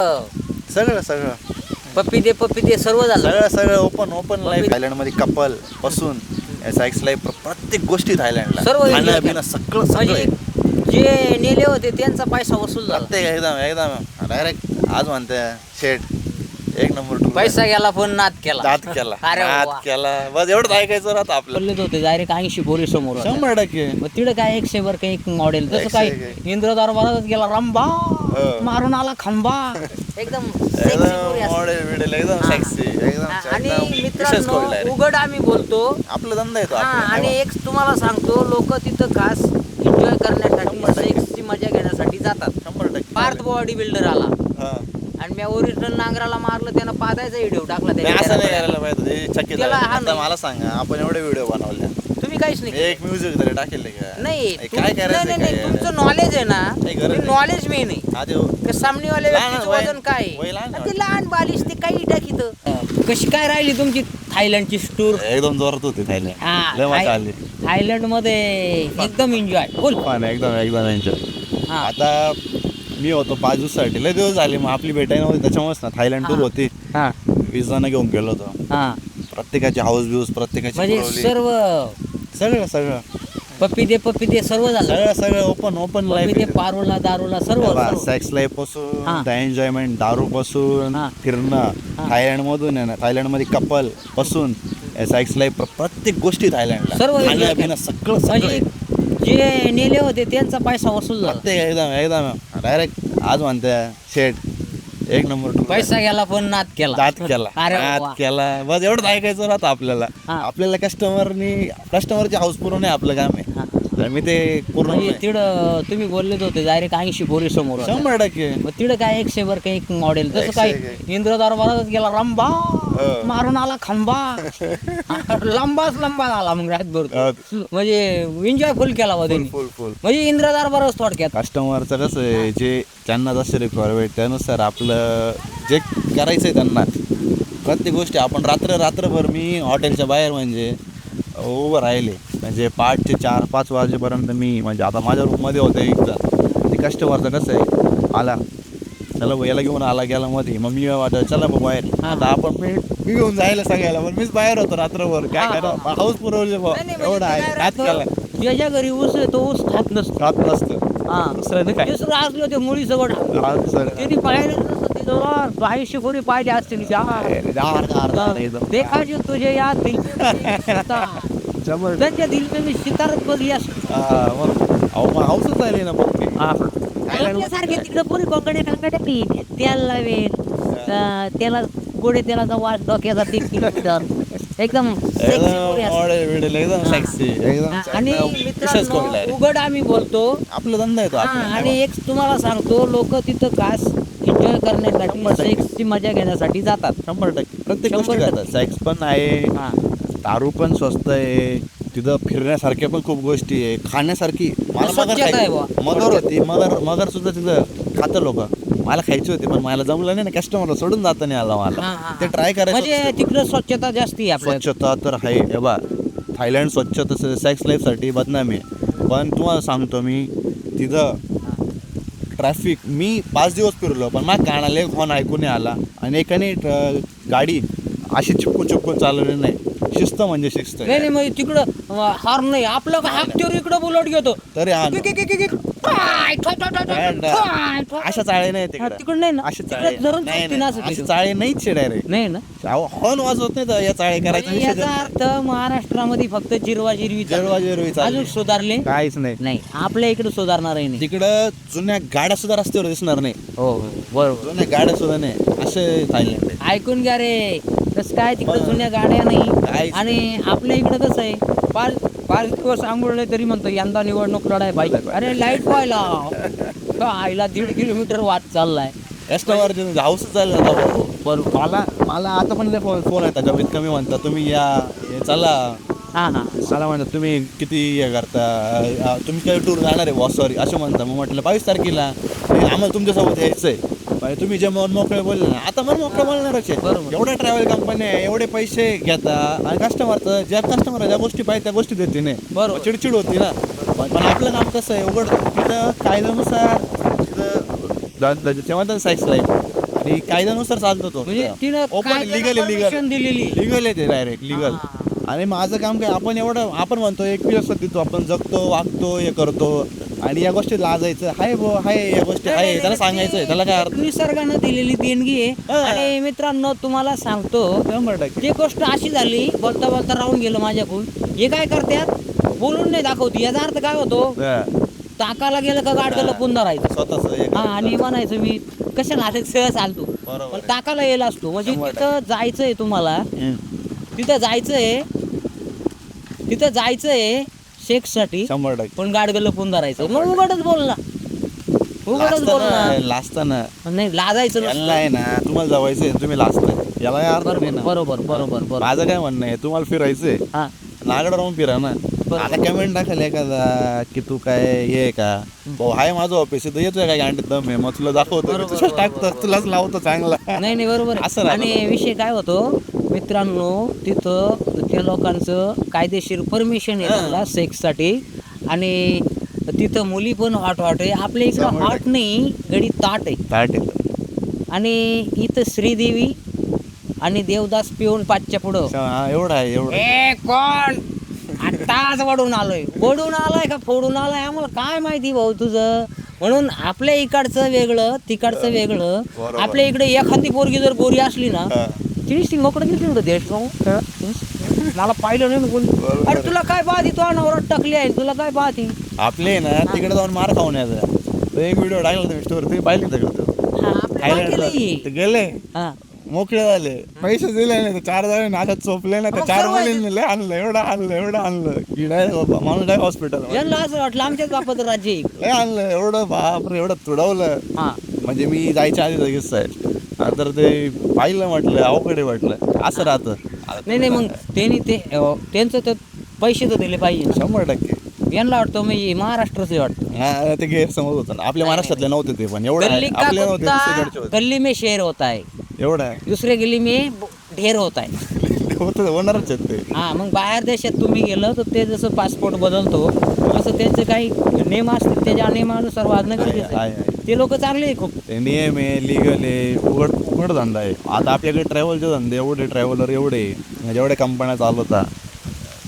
सगळं सगळं पप्पी दे सर्व झालं. सगळं सगळं ओपन लाईफ. थायलंडमध्ये कपल पासून सेक्स लाईफ प्रत्येक गोष्टी थायलंडला. सर्व खाणं पिणं सगळं म्हणजे जे नेले होते त्यांचा पैसा वसूल झाला. प्रत्येक एकदम डायरेक्ट आज म्हणते शेट एक नंबर पैसा गेला पण नाद केला. अरे नाद वा. केला बस एवढंच ऐकायचं राहतं आपल्याला. बोलले होते डायरेक्ट 80 पोरी समोर होत्या. 100%. मग तिकडे काय 100 वर काही एक मॉडेल तसं 100 काय काय. इंद्र दरबारात गेला रंबा मारून आला खंबा एकदम sexy पोरी असतात. मॉडेल बिडेल एकदम सेक्सी आणि एकदम मित्रांनो उघड आम्ही बोलतो. आपला धंदा येतो आणि एक तुम्हाला सांगतो लोक तिथं खास एन्जॉय करण्यासाठी सेक्सची मजा घेण्यासाठी जातात. 100%. पार्थ बॉडी बिल्डर आला हा. आणि मी ओरिजिनल नांगराला मारलं त्यानं पादायचा व्हिडिओ टाकला नाही, असं नाही त्याच्या. करायला पाहिजे ते चकित त्याला आहे. हा आता नाही. मला सांगा आपण एवढे व्हिडिओ बनवले तुम्ही काहीच नाही एक म्युझिक तरी टाकेल का नाही काय नाही करायचं नाही तुमचं नॉलेज आहे काही गरज ना नाही. नॉलेज मी नाही आधी का सामनेवाल्या लहान व्यक्तीचं वय- वजन काय वय लहान आहे आणि ते लहान बालिश ते काही टाकीत. कशी काय राहिली तुमची थायलंडची टूर? एकदम जोरात होते थायलंड लय मजा आली. थायलंड मध्ये एकदम एन्जॉय फुल. पण एकदम एन्जॉय. आता मी होतो 5 दिवसासाठी लय दिवस झाले मग आपली भेटायला नव्हती त्याच्यामुळेच ना थायलंड टूर होती. 20 जण घेऊन गेलो होतो. प्रत्येकाची हाऊस बिऊस प्रत्येकाची म्हणजे पुरवली. सर्व सगळं सगळं पप्पी दे सर्व झालं. सगळं सगळं ओपन पप्पी दे लाईफ. पारोला दारूला सर्व सेक्स लाईफ पासून हा. एन्जॉयमेंट दारू पासून हा. फिरणं थायलंड मधून आहे ना थायलंडमध्ये कपल पासून सेक्स लाईफ प्रत्येक गोष्टी थायलंडला. सर्व खाणं पिणं सगळं म्हणजे जे नेले होते त्यांचा पैसा वसूल झाला. प्रत्येक एकदम डायरेक्ट आज म्हणते शेट एक नंबर पैसा गेला पण नाद केला. दात केला अरे नाद वा. केला बस एवढंच ऐकायचं राहतं आपल्याला. हा. आपल्याला कस्टमरची हाऊस पूर्ण आहे आपलं काम आहे. तर मी ते पूर्ण म्हणजे तिकडं तुम्ही बोललेच होते डायरेक्ट 80 पोरी समोर होत्या. 100%. मग तिकडं काय 100 वर काही एक मॉडेल तसं काय 100 इंद्र दरबारात गेला रंबा मारून आला खंबा लंबा झाला मग रातभर तो. म्हणजे एन्जॉय फुल केला वा त्यांनी. फुल म्हणजे इंद्र दरबारच थोडक्यात. कस्टमरचं कसं आहे जे त्यांना जसं रिक्वायरमेंट त्यानुसार आपलं जे करायचं आहे त्यांना प्रत्येक गोष्टी आपण रात्रभर मी हॉटेलच्या बाहेर म्हणजे उभं राहिले म्हणजे 5 ते 4-5 वाजेपर्यंत मी म्हणजे आता माझ्या रूममध्ये होतं एक जण. ते कस्टमरचं कसं आहे आला चला याला घेऊन आला गेला मध्ये मग मी वाटत चला मग बाहेर. आता आपण मी घेऊन जायला सांगायला पण मीच बाहेर होतो रात्रभर काय करा हाऊस पुरवले एवढं आहे नाद केला. ज्याच्या घरी ऊस आहे तो ऊस खात नसतो. रात नसतं दुसऱ्याने काय दुसरं असलं ते मुळी सगळं त्यांनी पाहिलं नसतं तिथं 200 कोणी पाहिजे असतील देखाचे तुझे या दिल त्यांच्या दिल में सितारत बदली असते. हाऊसच आहे ना मग सारखे तिकडे पुरी कोकणे टाकण्यासाठी तेल लावेल त्याला गोडे तेलाचा वास डोक्याचा 3 किलोमीटर एकदम sexy पोरी असतात. आणि मित्रांनो उघड आम्ही बोलतो आपला धंदा येतो आणि एक तुम्हाला सांगतो लोक तिथं खास एन्जॉय करण्यासाठी सेक्सची मजा घेण्यासाठी जातात. 100% प्रत्येक गोष्टी करतात. सेक्स पण आहे दारू पण स्वस्त आहे तिथं फिरण्यासारख्या पण खूप गोष्टी आहे खाण्यासारखी. मगर होती मगर सुद्धा तिथं खातं लोक मला खायची होती पण मला जमलं नाही ना कस्टमरला सोडून जाता नाही आला मला ते ट्राय करायचं. म्हणजे तिकडं स्वच्छता जास्त आहे आपल्या. स्वच्छता तर आहे हे बा थायलंड स्वच्छ तसं सेक्स लाईफसाठी बदनामी आहे. पण तुम्हाला सांगतो मी तिथं ट्रॅफिक मी 5 दिवस फिरलो पण मला कानाला एक हॉर्न ऐकून नाही आला आणि एकाने गाडी अशी चिपकून चालवली नाही. शिस्त म्हणजे शिस्त नाही म्हणजे तिकडं हार नाही आपलं हाकतीवर इकडं बुलट घेतो तरी अशा चाळे नाही तिकडं नाही ना अशा चाळे अशा चाळे नाहीच डायरेक्ट नाही ना हॉर्न वाजवत नाही तर या चाळे करायचा विषय याचा अर्थ महाराष्ट्रामध्ये फक्त जिरवी अजून सुधारले काहीच नाही. आपल्या इकडे सुधारणार नाही. तिकडं जुन्या गाड्या सुद्धा रस्त्यावर दिसणार नाही. हो बरोबर जुन्या गाड्या सुद्धा नाही असे थायलंड. ऐकून घ्या रे कसं काय तिकडे जुन्या गाड्या नाही आणि आपल्या इकडे कसं आहे 5 दिवस आंघोळले तरी म्हणतो यंदा निवडणूक लढाय पाहिजे. अरे लाईट व्हायला आईला 1.5 किलोमीटर वाद चाललाय. कस्टमर हाऊस चालला बरोबर. मला आता पण फोन येतात कमीत कमी म्हणतात तुम्ही या चला मला म्हणतात तुम्ही किती हे करता तुम्ही काही टूर जाणार आहे बॉस सॉरी असं म्हणता. मग म्हटलं 22 तारखेला आम्हाला तुमच्यासोबत यायचं आहे तुम्ही जे मन मोकळे बोलले ना आता मन मोकळं बोलणारच आहे. एवढ्या ट्रॅव्हल कंपन्या एवढे पैसे घेता आणि कस्टमरचं ज्या कस्टमर ज्या गोष्टी पाहिजे त्या गोष्टी देते नाही बरोबर चिडचिड होती ना. पण आपलं काम कसं आहे उघड तिथं कायद्यानुसार तिथं तेव्हा तर सेक्स लाईफ आणि कायद्यानुसार चालतो तो म्हणजे तिनं ओपन लिगल परमिशन दिलेली. लिगल आहे ते डायरेक्ट लिगल. आणि माझं काम काय, आपण म्हणतो 21 देतो, आपण जगतो वागतो हे करतो आणि या गोष्टी लाजायचं हाय हाय, या गोष्टी आहे त्याला सांगायचं, त्याला काय अर्थ. निसर्गानं दिलेली देणगी आहे. हा. आणि मित्रांनो तुम्हाला सांगतो 100%. ती गोष्ट अशी झाली, बोलता बोलता राहून गेलं माझ्याकडून. हे काय करतात, बोलून नाही दाखवते. याचा अर्थ काय होतो, हा. टाकाला गेलं का गाडगं लपून धरायचं. स्वतःच हा आणि म्हणायचं मी कशाला आता सहज चालतो, बरोबर पण आहे. टाकाला यायला असतो. म्हणजे 100%. तिथं जायचंय तुम्हाला, तिथं जायचंय सेक्ससाठी, 100%. पण गाडगं लपून धरायचं. मग उघडच बोलला, उघडच बोलला. लाजताना नाही लाजायचं याला नसतं. आहे ना, तुम्हाला जवायचंय तुम्ही लाजताय, याला काय अर्थ नाही ना. बरोबर बरोबर बरोबर. माझं काय म्हणणं आहे, तुम्हाला फिरायचंय हा नागड राहून फिरा ना. आता कमेंट टाकाल एखादा की तू काय हे आहे का, भाऊ हाय माझं ऑफिस आहे, येतोय काय गांडीत दम आहे, मग तुला दाखवतो, बरोबर, तुझ्याच टाकतो, तुलाच लावतो चांगला. नाही नाही बरोबर आहे. असं राहतं. आणि विषय काय होतो मित्रांनो, तिथं त्या लोकांचं कायदेशीर परमिशन आहे त्यांना सेक्ससाठी. आणि तिथं मुली पण हॉट आहे. आपल्या इकडं हॉट नाही, गडी ताट आहे. ताट येतं. आणि इथं श्रीदेवी आणि देवदास पिऊन पाचच्या पुढं. एवढं आहे एवढं. ए कोण आताच वडून आलाय का फोडून आलाय, आम्हाला काय माहिती भाऊ तुझं. म्हणून आपल्या इकडचं वेगळं तिकडचं वेगळं. बरोबर. आपल्या इकडे एखादी पोरगी जर गोरी असली ना, हा. तिने मोकडं घेतली देश मला पाहिलं नाही कोणी. बरोबर. अरे तुला काय पाहती, तो नवरात टाकली आहे, तुला काय पाहती. आपले ना तिकडे जाऊन मार खाऊन यायचा. तो एक व्हिडिओ टाकला तुम्ही स्टोर, तुम्ही पाहिली तिकडे हा, आपलं काय केलंय? ते गेले हा. मोकळे झाले, पैसे दिले नाही तर 4 जण नाकात चोपले ना, त्या मग 4 सर्व मुलींनी आणलं एवढं आणलं की डायरेक्ट बाबा माणूस डायरेक्ट हॉस्पिटल यांना असं वाटलं आमच्याच बापाचं राज्य आहे. लय आणलं एवढं, बापरे एवढं तुडवलं. हा म्हणजे मी जायच्या आधी लगेच आहे तर ते पाहिलं, म्हटलं अवकडे वाटलं असं राहतं. नाही मग त्यांचं तर पैसे तर दिले पाहिजे. 100%. यांना वाटतं मी महाराष्ट्राचं वाटतं. हा, ते गैरसमज होतं ना. आपल्या महाराष्ट्रातले नव्हते ते, पण एवढं आहे. गल्ली का आपले नव्हते, दुसरीकडचे कुत्ता, होते. गल्ली में शेर होता है, एवढं आहे. दुसऱ्या गल्ली में ढेर होता है. होणारच आहेत ते. हा मग बाहेर देशात तुम्ही गेलं तर ते जसं पासपोर्ट बदलतो तसं त्यांचे काही नियम असतात, त्याच्या नियमानुसार वागणं गरजेचं आहे. आहे. ते लोक चांगले आहे खूप. ते नियम आहे, लिगल आहे, उघड धंदा आहे. आता आपल्याकडे ट्रॅव्हलचे धंदे एवढे, ट्रॅव्हलर एवढे, जेवढ्या कंपन्या चालवता.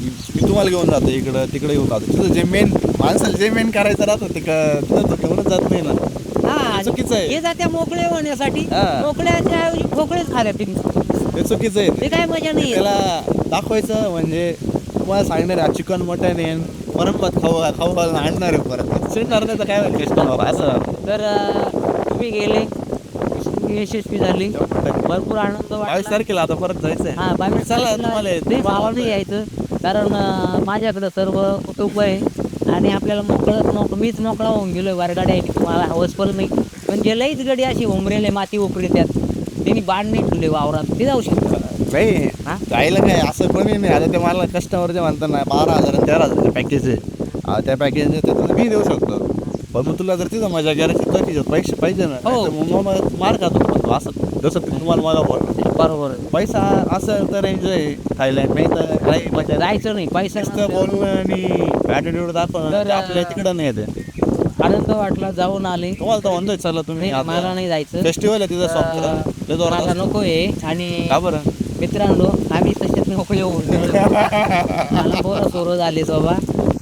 मी तुम्हाला घेऊन जातो इकडं तिकडे घेऊन जातो, तिथं जे मेन माणसाला जे मेन करायचं राहतं ते तिथं ठेवूनच जात नाही ना. हा चुकीचं आहे. हे जात्या मोकळे होण्यासाठी, हा. मोकळ्याच्या ऐवजी ठोकळेच खाल्या तुम्ही. ते चुकीचं आहे. ते काय मजा नाही. त्याला दाखवायचं म्हणजे तुम्हाला सांगणार आहे चिकन मटन येईन परत खाऊ आणणार आहे, परत शिरणार नाही तर काय कस्टमर असं. तर तुम्ही गेले, यशस्वी झाली, भरपूर आनंद 22 वाटला. तारखेला आता परत जायचंय. हा 22 चला तुम्हाला तारखेला भावाने यायचं, कारण माझ्याकडं सर्व कुटुंब आहे आणि आपल्याला मीच मोकळा होऊन गेलोय. वारगाडी आहे तुम्हाला हवस पण नाही, पण जे लईच गडी अशी उमरेले माती उपरी त्यात त्यांनी बाण नाही ठेवले वावरात, ते जाऊ शकतो. नाही हा? जायला काय असं कोणी नाही. आता ते मला कस्टमर जे म्हणतात ना 12,000 आणि 13,000 पॅकेज आहे, त्या पॅकेज त्यातून मी देऊ शकतो. पण मग तुला जर तिथं मजा करायची तर तिच्यात पैसे पाहिजे ना. हो. मग मार खातो म्हणतो असं, जसं ते तुम्हाला मला बोलतो. बरोबर. पैसा असं तर एन्जॉय थायलंड नाही तर काही मजा जायचं नाही, पैसा नुसतं बोलणं आणि ॲटिट्यूड दाखवणं तर, ते आपल्या तिकडं नाही येते. आनंद वाटला, जाऊन आले. तुम्हाला तर म्हणतोय चला तुम्ही. नाही, मला नाही जायचं. फेस्टिवल आहे तिथं मला नको आहे. आणि का बरं मित्रांनो आम्ही तसेच मोकळे होऊन गेलो. मला पोरं सोरं झाले बाबा.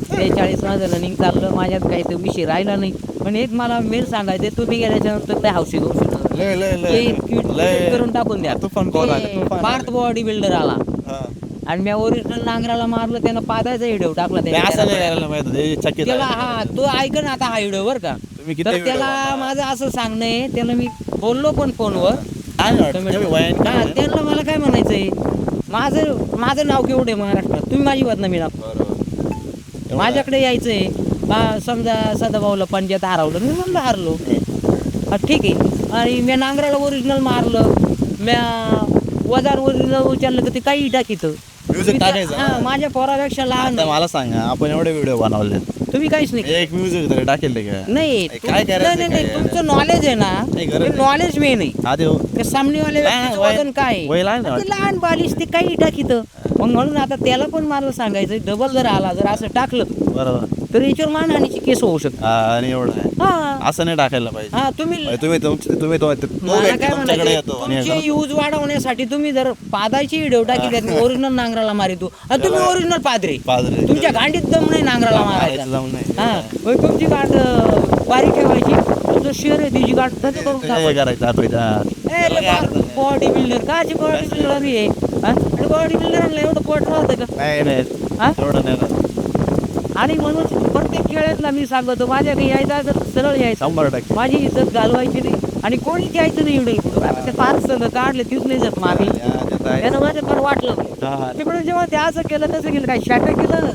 43 माझं रनिंग चाललं, माझ्यात काही तर विषय राहिला नाही. पण एक मला मेल सांगायचं, तुम्ही गेल्याच्या नंतर त्या हौशी लय लय लय करून टाकून द्या. तुफान कॉल आले, तुफान पार्थ बॉडी बिल्डर आला हा. आणि मी ओरिजिनल नांगराला मारलं, त्यानं पादायचा व्हिडिओ टाकला नाही, असं नाही त्याला. करायला माहिती चकित त्याला आहे. हा तो ऐक ना आता हा व्हिडिओ बरं का. तुम्ही किती तर video त्याला बनवता? माझं असं सांगणं आहे, त्याला मी बोललो पण फोनवर. काय नाही वाटत, तेवढी वयाने काय हा, नाही. त्यांना मला काय म्हणायचंय, माझं नाव केवढं आहे महाराष्ट्रात, तुम्ही माझी बदनामी नाव. बरोबर. माझ्याकडे यायचंय समजा सदाभाऊला पंचायत हरवलं, मी म्हणलं हरलो, हा ठीक आहे. आणि मी नांगराला ओरिजिनल मारलं, म्या वजार ओरिजिनल उचललं तर ते काही टाकीतं. म्युझिक टाकायचं हा, माझ्या पोरापेक्षा लहान आता मला सांगा, आपण एवढे व्हिडिओ बनवले, तुम्ही काहीच नाही. एक म्युझिक तरी टाकेल ते का? नाही काय करायचं नाही, काय? तुमचं नॉलेज आहे ना, नाही, गरज नाही. नॉलेज मी नाही. आधी हो. ते सामनेवाले व्यक्तीचं वय- वजन काय आहे? वय लहान आहे ते लहान बालिश ते काही टाकीत. मग म्हणून आता त्याला पण मला सांगायचं, डबल जर आला, जर असं टाकलं बरोबर. तर याच्यावर मानहानीची केस होऊ शकते. आणि एवढं आहे हा असं नाही टाकायला पाहिजे. हा तुम्ही तुम्ही तो मला व्यक्ती काय तुमच्याकडे म्हणायचं, येतो आणि तुमचे यूज वाढवण्यासाठी तुम्ही जर पादाची व्हिडिओ टाकी ओरिजिनल नांगराला मारितो आणि तुम्ही ओरिजिनल पादरी पादरी. तुमच्या गांडीत दम नाही नांगराला मारायचा. जाऊन नाही हा मग तुमची गाठ बारीक ठेवायची, तुमचं शहर आहे तिची गाठ तसं करून ते टाकायचं. करायचं आपण बॉडी बिल्डर काची बॉडी बिल्डर आहे बॉडी बिल्डर एवढं पोट राहतं का? नाही नाही हा? एवढं नाही राहत. आणि म्हणून प्रत्येक खेळातला मी सांगतो माझ्याकडे यायचा तर सरळ यायचं, 100%. माझी इज्जत घालवायची नाही आणि कोणीच यायचं नाही एवढं. ते फार संघ काढले तीच नाही जात मागे हा, ते तर आहे. त्यानं माझं फार वाटलं हा. तिकडून जेव्हा ते असं केलं तसं केलं काय शाटा केलं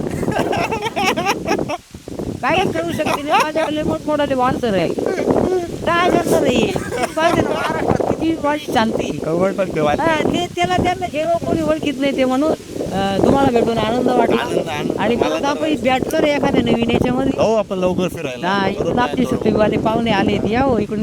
काय करू शकते नाही. माझ्याकडे मोठमोठाले माणसं आहे काय करणार आहे पाहिजे ना, महाराष्ट्रात किती माझी शांती. 100% वाट. हा, ते त्यांना जेव्हा कोणी ओळखीत नाही ते म्हणून तुम्हाला भेटून आनंद वाटला आनंद. आणि परत आपण भेटलो रे एखाद्या नवीन याच्यामध्ये. हो आपण लवकर फिरायला हा, बरोबर इकडून आहे, आपले थोडं. सुट्टीवाले पाहुणे आले या हो इकडून या